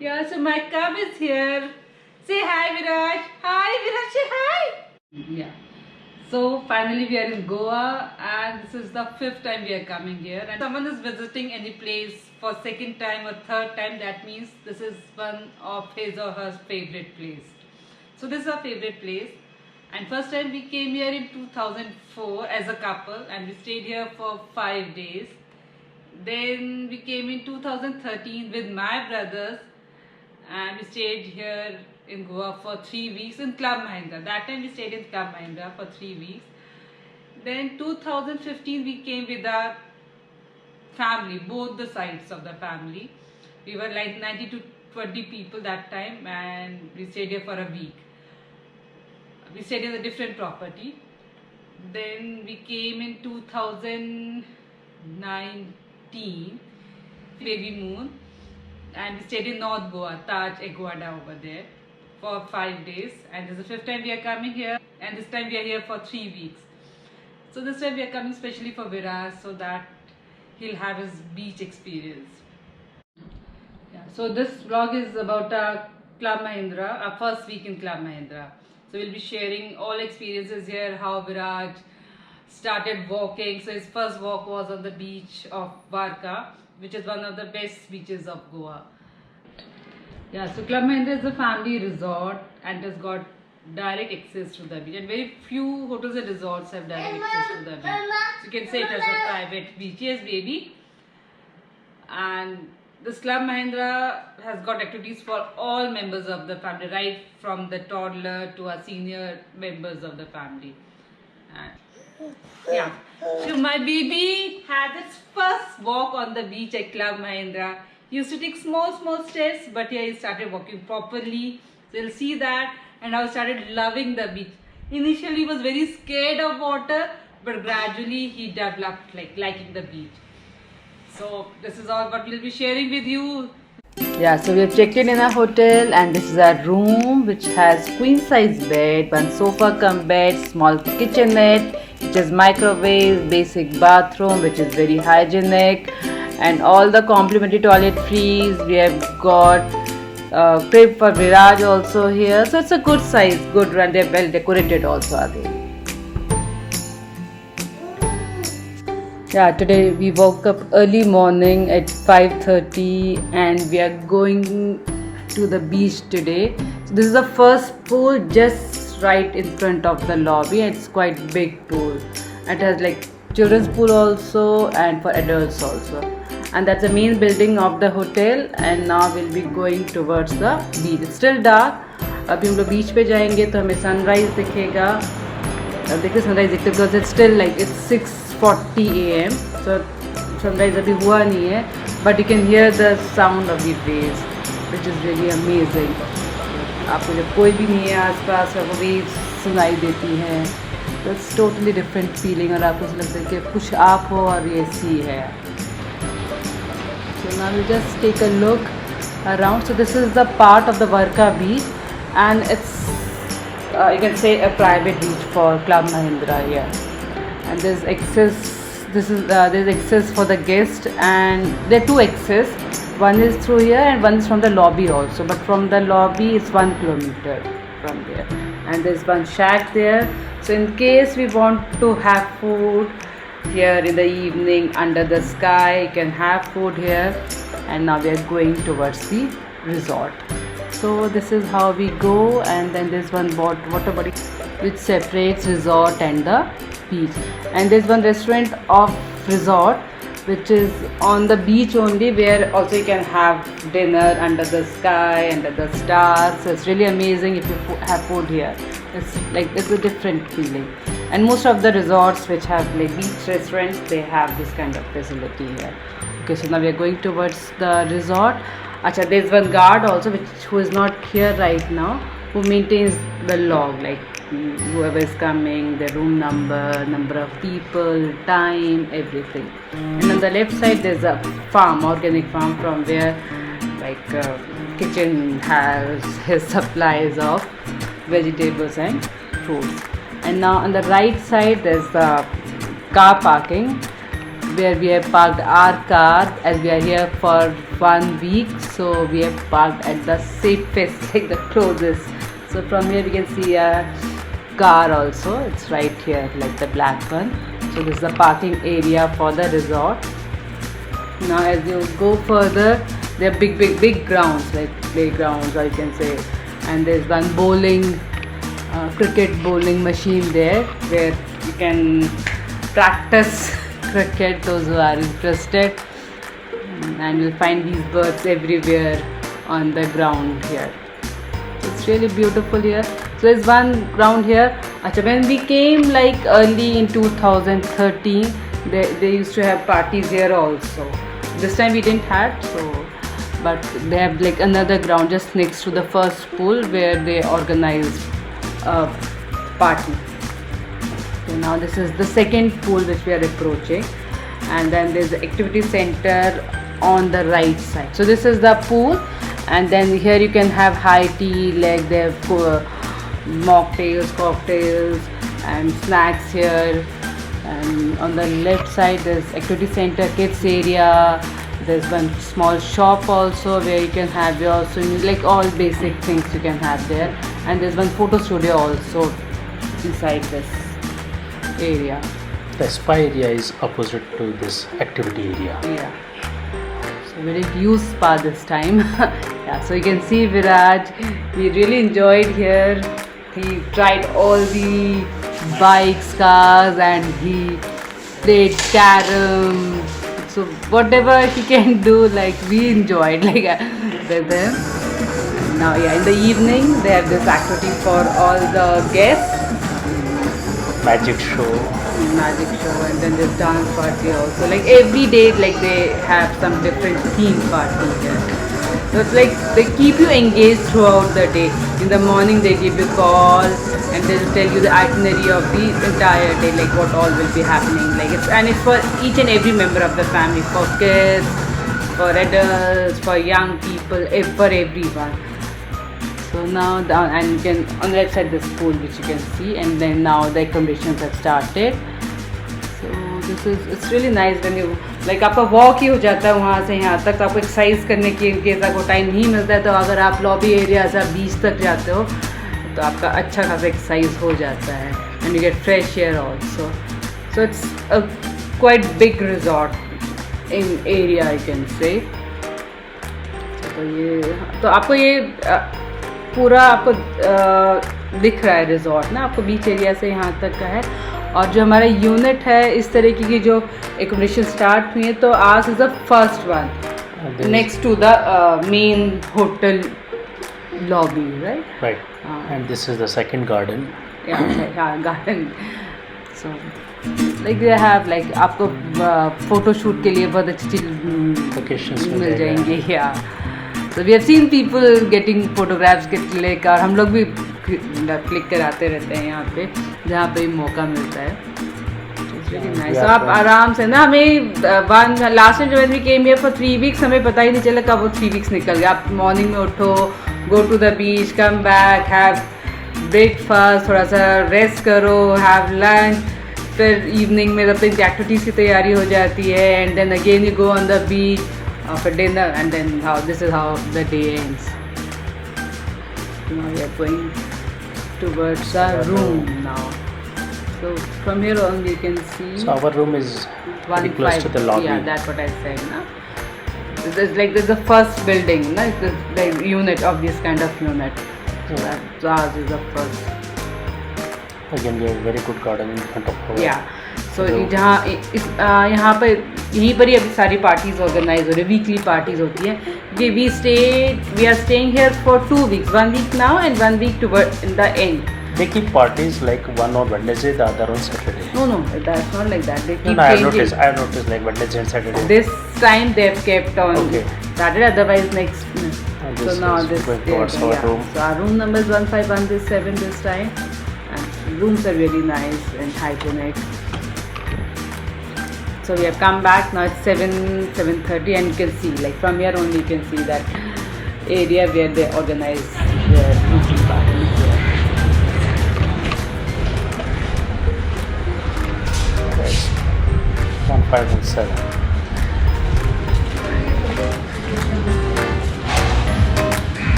Yeah, so my cub is here. Say hi, Viraj. Hi, Viraj. Say hi. Yeah. So finally we are in Goa, and this is the 5th time we are coming here. And someone is visiting any place for second time or third time, that means this is one of his or her favorite place. So this is our favorite place. And first time we came here in 2004 as a couple, and we stayed here for 5 days. Then we came in 2013 with my brothers, and we stayed here in Goa for 3 weeks in Club Mahindra. That time we stayed in Club Mahindra for 3 weeks. Then 2015 we came with our family, both the sides of the family. We were like 90 to 20 people that time, and we stayed here for a week. We stayed in a different property. Then we came in 2019, Baby Moon, and we stayed in North Goa, Taj Aguada over there for 5 days. And this is the 5th time we are coming here, and this time we are here for 3 weeks. So this time we are coming specially for Viraj, so that he'll have his beach experience. Yeah, so this vlog is about our Club Mahindra, our first week in Club Mahindra. So we'll be sharing all experiences here, how Viraj started walking. So his first walk was on the beach of Varka, which is one of the best beaches of Goa. Yeah, so Club Mahindra is a family resort and has got direct access to the beach. And very few hotels and resorts have direct access to the beach. So you can say it as a private beach. Yes, baby. And this Club Mahindra has got activities for all members of the family, right from the toddler to our senior members of the family. And yeah, so my baby had its first walk on the beach at Club Mahindra. He used to take small steps, but here he started walking properly. So you'll see that, and I started loving the beach. Initially he was very scared of water, but gradually he developed liking the beach. So this is all what we'll be sharing with you. Yeah, so we have checked in our hotel, and this is our room, which has queen size bed, one sofa cum bed, small kitchenette, which is microwave, basic bathroom, which is very hygienic, and all the complimentary toiletries. We have got crib for Viraj also here, so it's a good size, good, and they're well decorated also, are they? Yeah, today we woke up early morning at 5:30, and we are going to the beach today. So this is the first pool just right in front of the lobby. It's quite big pool. It has like children's pool also and for adults also. And that's the main building of the hotel. And now we'll be going towards the beach. It's still dark. अभी हम लोग बीच पे जाएंगे तो हमें sunrise दिखेगा. देखिए sunrise दिखते because it's still like it's 6:40 a.m. So sunrise अभी हुआ नहीं है, but you can hear the sound of the waves, which is really amazing. आपको जब कोई भी नहीं है आसपास, आपको waves सुनाई देती हैं, तो it's totally different feeling, और आपको ऐसा लगता है कि कुछ आप हो और ये सी है. So now we'll just take a look around. So this is the part of the Varka beach, and it's you can say a private beach for Club Mahindra here. And there's access. There's access for the guest, and there are two access. One is through here, and one is from the lobby also. But from the lobby, it's 1 kilometer from there. And there's one shack there. So in case we want to have food here in the evening under the sky, you can have food here. And now we are going towards the resort. So this is how we go, and then there's one water body which separates resort and the beach. And there's one restaurant of resort which is on the beach only, where also you can have dinner under the sky, under the stars. So it's really amazing if you have food here. It's a different feeling. And most of the resorts which have like beach restaurants, they have this kind of facility here. Okay, so now we are going towards the resort. Acha, there's one guard also who is not here right now, who maintains the log, like whoever is coming, the room number, number of people, time, everything. And on the left side there's a farm, organic farm, from where like kitchen has his supplies of vegetables and fruits. And now on the right side there's the car parking, where we have parked our car, as we are here for 1 week, so we have parked at the safest, like the closest. So from here we can see a car also, it's right here, like the black one. So this is the parking area for the resort. Now as you go further, there are big grounds, like playgrounds, or you can say, and there's one bowling, cricket bowling machine there, where you can practice cricket, those who are interested. And you'll find these birds everywhere on the ground here. It's really beautiful here. So there's one ground here. Achha, when we came like early in 2013, they used to have parties here also. This time we didn't have, so, but they have like another ground just next to the first pool where they organize a party. So now this is the second pool which we are approaching, and then there's the activity center on the right side. So this is the pool, and then here you can have high tea, like they have mocktails, cocktails and snacks here. And on the left side there's activity center, kids area. There's one small shop also where you can have your swimming, like all basic things you can have there. And there's one photo studio also inside this area. The spa area is opposite to this activity area. Yeah. So we didn't use spa this time. Yeah, so you can see Viraj, he really enjoyed here. He tried all the bikes, cars, and he played carom. So whatever he can do, like we enjoyed like with him. Now yeah, in the evening they have this activity for all the guests. Magic show, And then there's dance party also. Like every day, like they have some different theme party here. So it's like they keep you engaged throughout the day. In the morning they give you call and they'll tell you the itinerary of the entire day, like what all will be happening. Like it's for each and every member of the family, for kids, for adults, for young people, for everyone. So now down, and you can on the left side this pool which you can see, and then now the accommodations have started. So it's really nice when you like आपका walk ही हो जाता है वहाँ से यहाँ तक. आपको exercise करने की केस आपको टाइम नहीं मिलता है, तो अगर आप लॉबी एरिया से बीच तक जाते हो तो आपका अच्छा खासा एक्सरसाइज हो जाता है, and you get fresh air also. So it's a quite big resort in area I can say. तो आपको ये पूरा आपको दिख रहा है रिजॉर्ट ना, आपको बीच एरिया से यहाँ तक का है. और जो हमारा यूनिट है इस तरीके की जो एकोमोडेशन स्टार्ट हुई है, तो ours is the first one next to the main hotel lobby, right. And this is the second garden. Yeah, garden. So like they have like आपको फोटो शूट के लिए बहुत अच्छी Locations मिल जाएंगी. So we have seen people getting photographs के click, और हम लोग भी क्लिक कराते रहते हैं यहाँ पे जहाँ पे मौका मिलता है. So आप आराम से ना, हमें लास्ट टाइम जब we came here for 3 weeks हमें पता ही नहीं चला कब वो 3 weeks निकल गया. आप मॉर्निंग में उठो, go to the beach, come back, have breakfast, थोड़ा सा रेस्ट करो, हैव लंच, फिर इवनिंग में अपनी एक्टिविटीज़ की तैयारी हो जाती है, and then again you go on the beach for dinner, and then this is how the day ends. Now we are going towards our room now. So from here on you can see. So our room is very close to the lobby. Yeah, that's what I said. Na? There's the first building, na? It's the unit of this kind of unit. So that ours is the first. Again, we have a very good garden in front of our. Yeah. So यहाँ पर यहीं पर ही अभी सारी parties organise हो रही है, weekly parties होती हैं. We are staying here for 2 weeks, 1 week now and 1 week toward in the end. They keep parties like one on Wednesday, the other on Saturday. No, that's not like that. They No, keep no, changing. I have noticed like Wednesday and Saturday. This time they've kept on Okay. Saturday, otherwise next. And So this now is this going towards our room. So our room number is 1517 this time, and rooms are really nice and hygienic. So we have come back now. It's 7:30, and you can see like from here only you can see that area where they organize their drinking parties. Yes. 1517.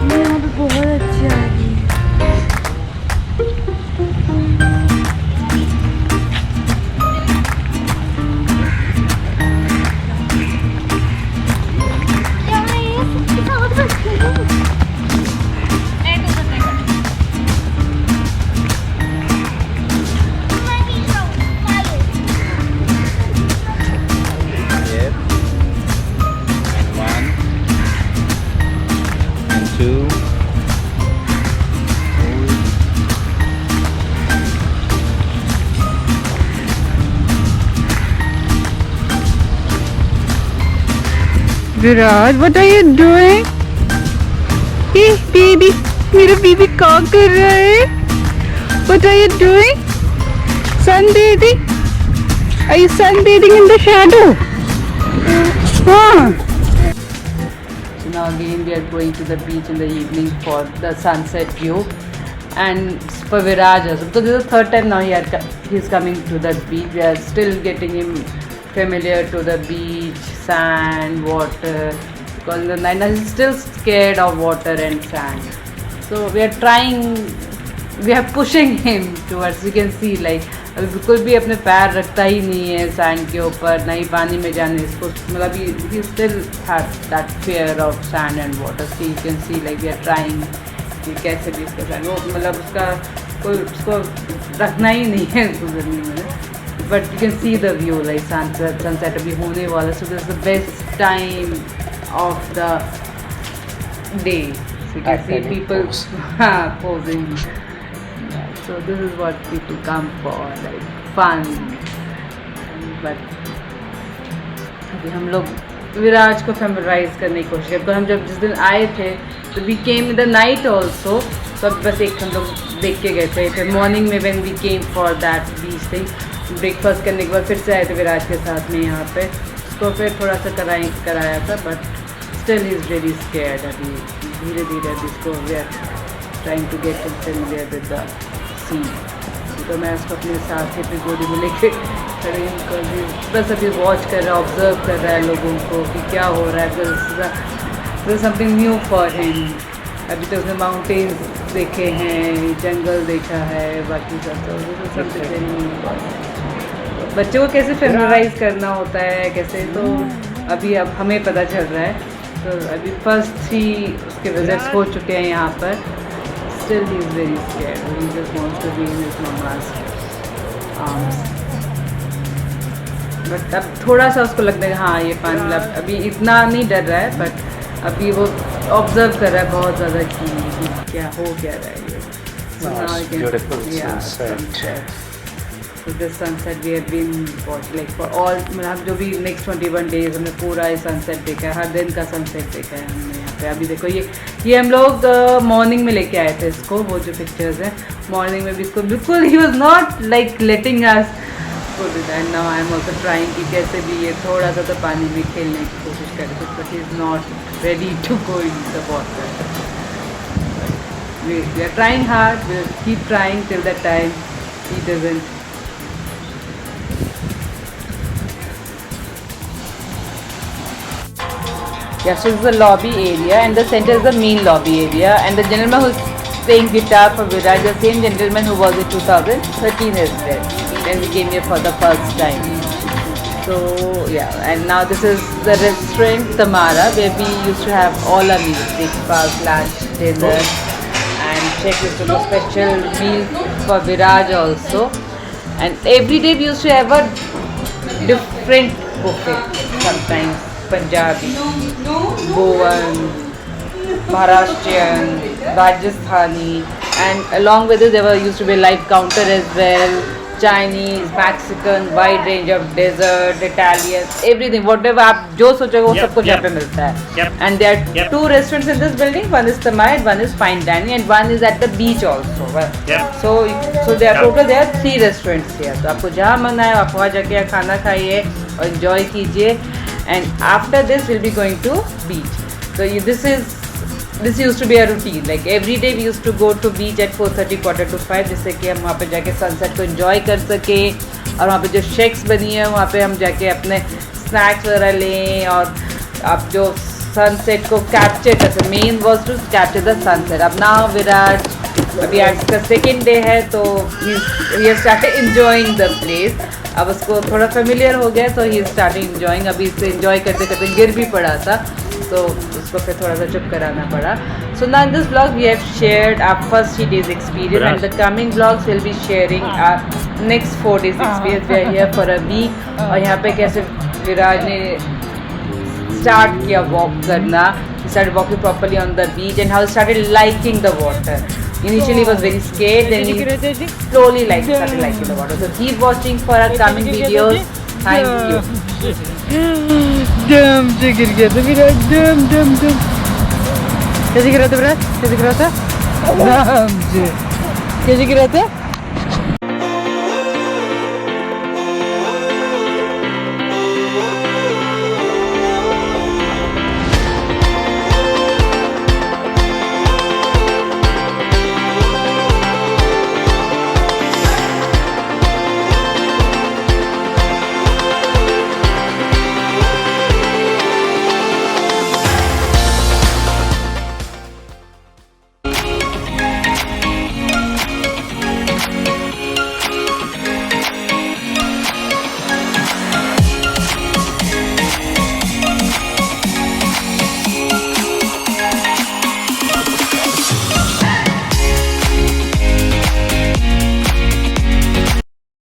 यहाँ पे बहुत अच्छा है। Yep. And one. And two. Virat, what are you doing? Hey baby, मेरा baby क्या कर रहा है? What are you doing? Sunbathing? Are you sunbathing in the shadow? Huh? So now again we are going to the beach in the evening for the sunset view. And for Viraj also, because this is the third time now he's coming to the beach. We are still getting him familiar to the beach, sand, water. Because in the night he's still scared of water and sand. So we are trying, we are pushing him towards. You can see like अभी बिल्कुल भी अपने पैर रखता ही नहीं है sand के ऊपर, नहीं पानी में जाने इसको, मतलब he still has that fear of sand and water. So you can see like we are trying कि कैसे भी इसका सैंड, वो मतलब उसका कोई उसको रखना ही नहीं है गुजरने में. But you can see the view like sunset अभी होने वाला. So this is the best time of the day. So you can see Academic people pose. posing. Yeah, so this is what people come for, like fun. But अभी हम लोग विराज को फेमराइज करने की कोशिश करते. हम जब जिस दिन आए थे तो we came in the night also. तो बस एक हम लोग देख के गए थे. फिर मॉर्निंग में when we came for that beach thing, breakfast करने के बाद फिर से आए थे विराज के साथ में यहाँ पे. उसको फिर थोड़ा सा कराया था, but still he is very scared. अभी धीरे धीरे अभी इसको we are trying to get familiar with the sea. तो मैं उसको अपने साथ ही अपनी गोदी में लेके खड़ी कर दी. बस अभी वॉच कर रहा है, ऑब्जर्व कर रहा है लोगों को कि क्या हो रहा है. This is something new for him. अभी तो उसने माउंटेन्स देखे हैं, जंगल देखा है, बाकी सब. तो this is something very new. बच्चों को कैसे फेमिलराइज करना होता है कैसे, तो अभी अब हमें पता चल रहा है. तो अभी फर्स्ट 3 उसके विजिट्स हो चुके हैं यहाँ पर. Still he is very scared. He just wants to be in his mama's arms. But अब थोड़ा सा उसको लगता है हाँ ये पानी, मतलब अभी इतना नहीं डर रहा है, बट अभी वो ऑब्जर्व कर रहा है बहुत ज़्यादा कि क्या हो क्या रहा है ये. So now I can- Beautiful yeah, sunset. So this sunset we have been watching like for all, मतलब जो भी next 21 days हमने पूरा ये sunset देखा है, हर दिन का sunset देखा है हमने यहाँ पे. अभी देखो ये हम लोग मॉर्निंग में लेके आए थे इसको. वो जो पिक्चर्स हैं मॉर्निंग में भी इसको बिल्कुल ही was not like letting us go to that. Now I am also trying कि कैसे भी ये थोड़ा सा तो पानी में खेलने की कोशिश करे, but he is not ready to go in the water. We are trying hard, we'll keep trying till that time he doesn't. Yeah, so this is the lobby area, and the center is the main lobby area, and the gentleman who's playing guitar for Viraj, the same gentleman who was in 2013 is there when we came here for the first time. So yeah, and now this is the restaurant Tamara, where we used to have all our meals, breakfast, lunch, dinner, and check this was a special meal for Viraj also. And every day we used to have a different buffet sometimes. Punjabi, Goan, Maharashtrian, Rajasthani, and along with it there used to be a live counter as well. Chinese, Mexican, wide range of dessert, Italian, everything. Whatever आप जो सोचोगे वो सब कुछ यहाँ पे मिलता है. And there are two restaurants in this building. One is Tamai, one is Fine Dining, and one is at the beach also. So there are total there are 3 restaurants here. तो आपको जहाँ मन आए आप वहाँ जाके खाना खाइए और enjoy कीजिए. And after this we'll be going to beach. So this used to be a routine. Like every day we used to go to beach at 4:30, 4:45, जिससे कि हम वहाँ पे जाके सनसेट को एंजॉय कर सके. और वहाँ पे जो शेक्स बनी है वहाँ पे हम जाके अपने स्नैक्स वगैरह लें और आप जो सनसेट को कैप्चर कर सकते. Main was to capture the sunset. अब नाउ विराट अभी आज का सेकेंड डे है तो he started enjoying the place. अब उसको थोड़ा फेमिलियर हो गया तो ही स्टार्टेड एंजॉइंग. अभी इससे एंजॉय करते करते गिर भी पड़ा था तो उसको फिर थोड़ा सा चुप कराना पड़ा. So now in this blog we have shared our first 3 days experience and the coming vlogs will be sharing our next 4 days experience. We are here for a week और यहाँ पे कैसे विराज ने स्टार्ट किया वॉक करना. He started walking properly on the beach and how he started liking the water. Initially he was very scared, then he slowly started liking the water. So keep watching for our coming videos. Thank you. दम से गिर गया था विराट. दम कैसे गिरा था विराट? कैसे गिरा था? दम से कैसे गिरा था?